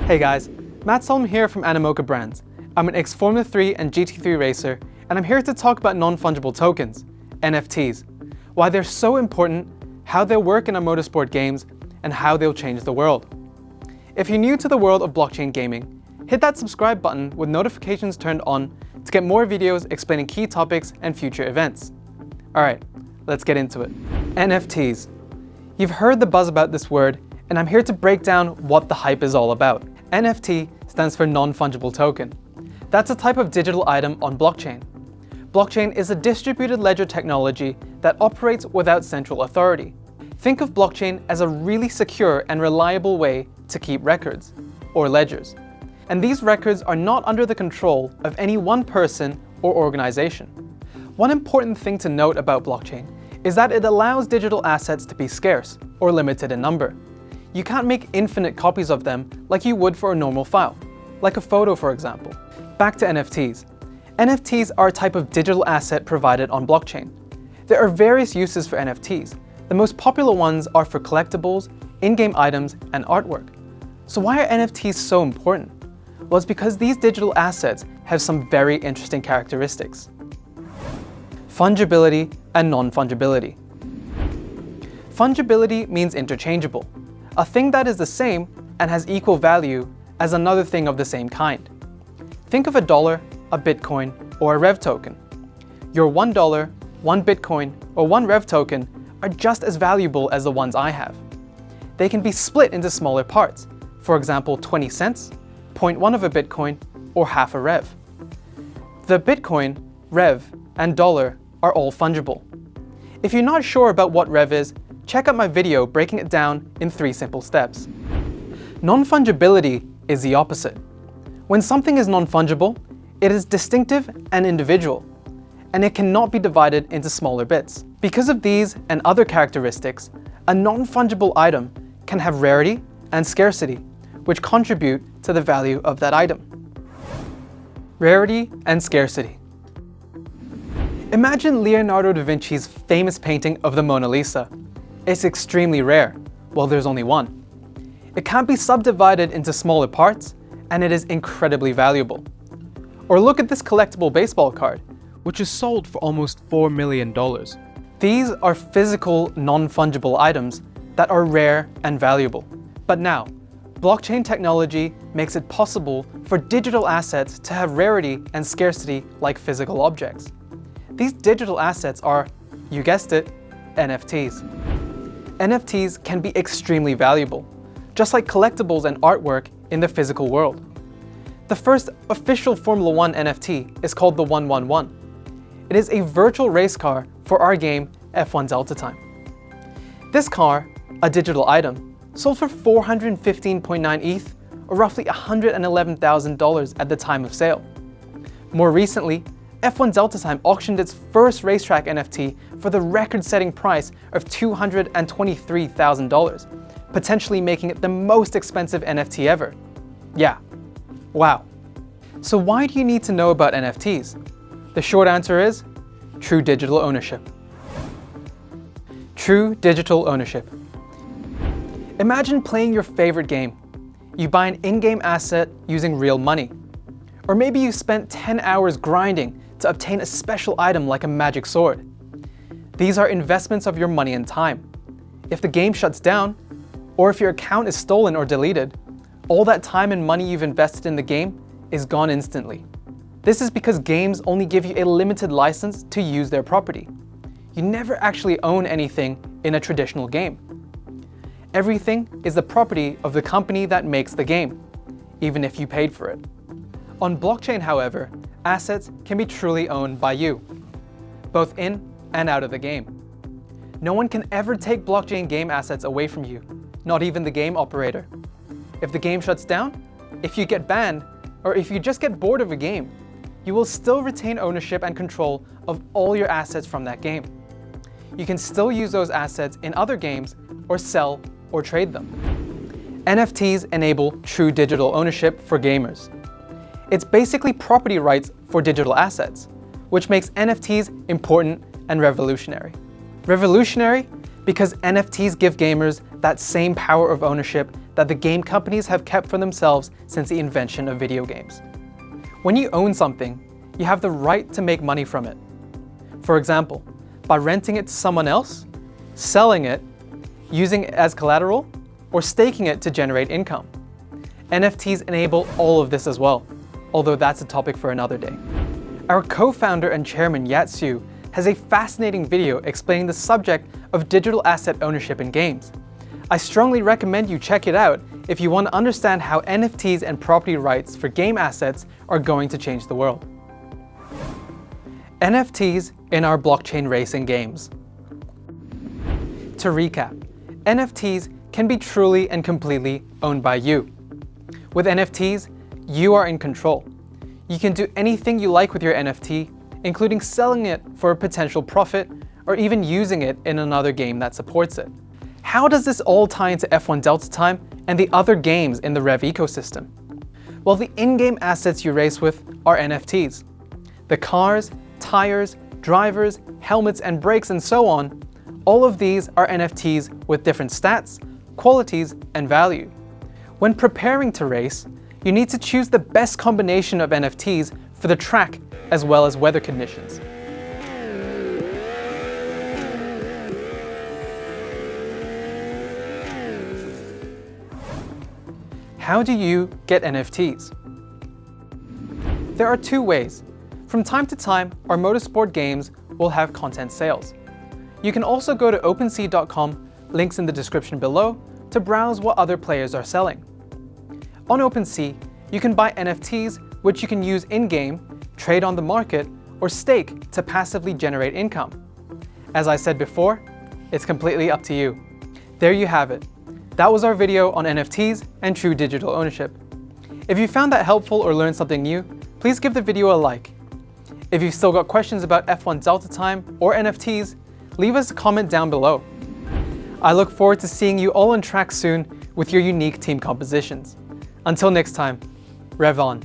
Hey guys, Matt Solom here from Animoca Brands. I'm an ex-Formula 3 and GT3 racer, and I'm here to talk about non-fungible tokens, NFTs, why they're so important, how they work in our motorsport games, and how they'll change the world. If you're new to the world of blockchain gaming, hit that subscribe button with notifications turned on to get more videos explaining key topics and future events. Alright, let's get into it. NFTs. You've heard the buzz about this word, and I'm here to break down what the hype is all about. NFT stands for non-fungible token. That's a type of digital item on blockchain. Blockchain is a distributed ledger technology that operates without central authority. Think of blockchain as a really secure and reliable way to keep records, or ledgers. And these records are not under the control of any one person or organization. One important thing to note about blockchain is that it allows digital assets to be scarce or limited in number. You can't make infinite copies of them like you would for a normal file, like a photo for example. Back to NFTs. NFTs are a type of digital asset provided on blockchain. There are various uses for NFTs. The most popular ones are for collectibles, in-game items, and artwork. So why are NFTs so important? Well, it's because these digital assets have some very interesting characteristics. Fungibility and non-fungibility. Fungibility means interchangeable, a thing that is the same and has equal value as another thing of the same kind. Think of a dollar, a Bitcoin, or a REV token. Your $1, 1 Bitcoin, or 1 REV token are just as valuable as the ones I have. They can be split into smaller parts, for example 20 cents, 0.1 of a Bitcoin, or half a REV. The Bitcoin, REV, and dollar are all fungible. If you're not sure about what REV is, check out my video breaking it down in 3 simple steps. Non-fungibility is the opposite. When something is non-fungible, it is distinctive and individual, and it cannot be divided into smaller bits. Because of these and other characteristics, a non-fungible item can have rarity and scarcity, which contribute to the value of that item. Rarity and scarcity. Imagine Leonardo da Vinci's famous painting of the Mona Lisa. It's extremely rare. Well, there's only one. It can't be subdivided into smaller parts, and it is incredibly valuable. Or look at this collectible baseball card, which is sold for almost $4 million. These are physical, non-fungible items that are rare and valuable. But now, blockchain technology makes it possible for digital assets to have rarity and scarcity like physical objects. These digital assets are, you guessed it, NFTs. NFTs can be extremely valuable, just like collectibles and artwork in the physical world. The first official Formula 1 NFT is called the 111. It is a virtual race car for our game F1 Delta Time. This car, a digital item, sold for 415.9 ETH, or roughly $111,000 at the time of sale. More recently, F1 Delta Time auctioned its first racetrack NFT for the record-setting price of $223,000, potentially making it the most expensive NFT ever. Yeah, wow. So why do you need to know about NFTs? The short answer is true digital ownership. True digital ownership. Imagine playing your favorite game. You buy an in-game asset using real money. Or maybe you spent 10 hours grinding to obtain a special item like a magic sword. These are investments of your money and time. If the game shuts down, or if your account is stolen or deleted, all that time and money you've invested in the game is gone instantly. This is because games only give you a limited license to use their property. You never actually own anything in a traditional game. Everything is the property of the company that makes the game, even if you paid for it. On blockchain, however, assets can be truly owned by you, both in and out of the game. No one can ever take blockchain game assets away from you, not even the game operator. If the game shuts down, if you get banned, or if you just get bored of a game, you will still retain ownership and control of all your assets from that game. You can still use those assets in other games or sell or trade them. NFTs enable true digital ownership for gamers. It's basically property rights for digital assets, which makes NFTs important and revolutionary. Revolutionary because NFTs give gamers that same power of ownership that the game companies have kept for themselves since the invention of video games. When you own something, you have the right to make money from it. For example, by renting it to someone else, selling it, using it as collateral, or staking it to generate income. NFTs enable all of this as well, although that's a topic for another day. Our co-founder and chairman Yat Siu has a fascinating video explaining the subject of digital asset ownership in games. I strongly recommend you check it out if you want to understand how NFTs and property rights for game assets are going to change the world. NFTs in our blockchain racing games. To recap, NFTs can be truly and completely owned by you. With NFTs, you are in control. You can do anything you like with your NFT, including selling it for a potential profit or even using it in another game that supports it. How does this all tie into F1 Delta Time and the other games in the REV ecosystem? Well, the in-game assets you race with are NFTs. The cars, tires, drivers, helmets, and brakes, and so on, all of these are NFTs with different stats, qualities, and value. When preparing to race, you need to choose the best combination of NFTs for the track as well as weather conditions. How do you get NFTs? There are two ways. From time to time, our motorsport games will have content sales. You can also go to OpenSea.com, links in the description below, to browse what other players are selling. On OpenSea, you can buy NFTs which you can use in-game, trade on the market, or stake to passively generate income. As I said before, it's completely up to you. There you have it. That was our video on NFTs and true digital ownership. If you found that helpful or learned something new, please give the video a like. If you've still got questions about F1 Delta Time or NFTs, leave us a comment down below. I look forward to seeing you all on track soon with your unique team compositions. Until next time, rev on.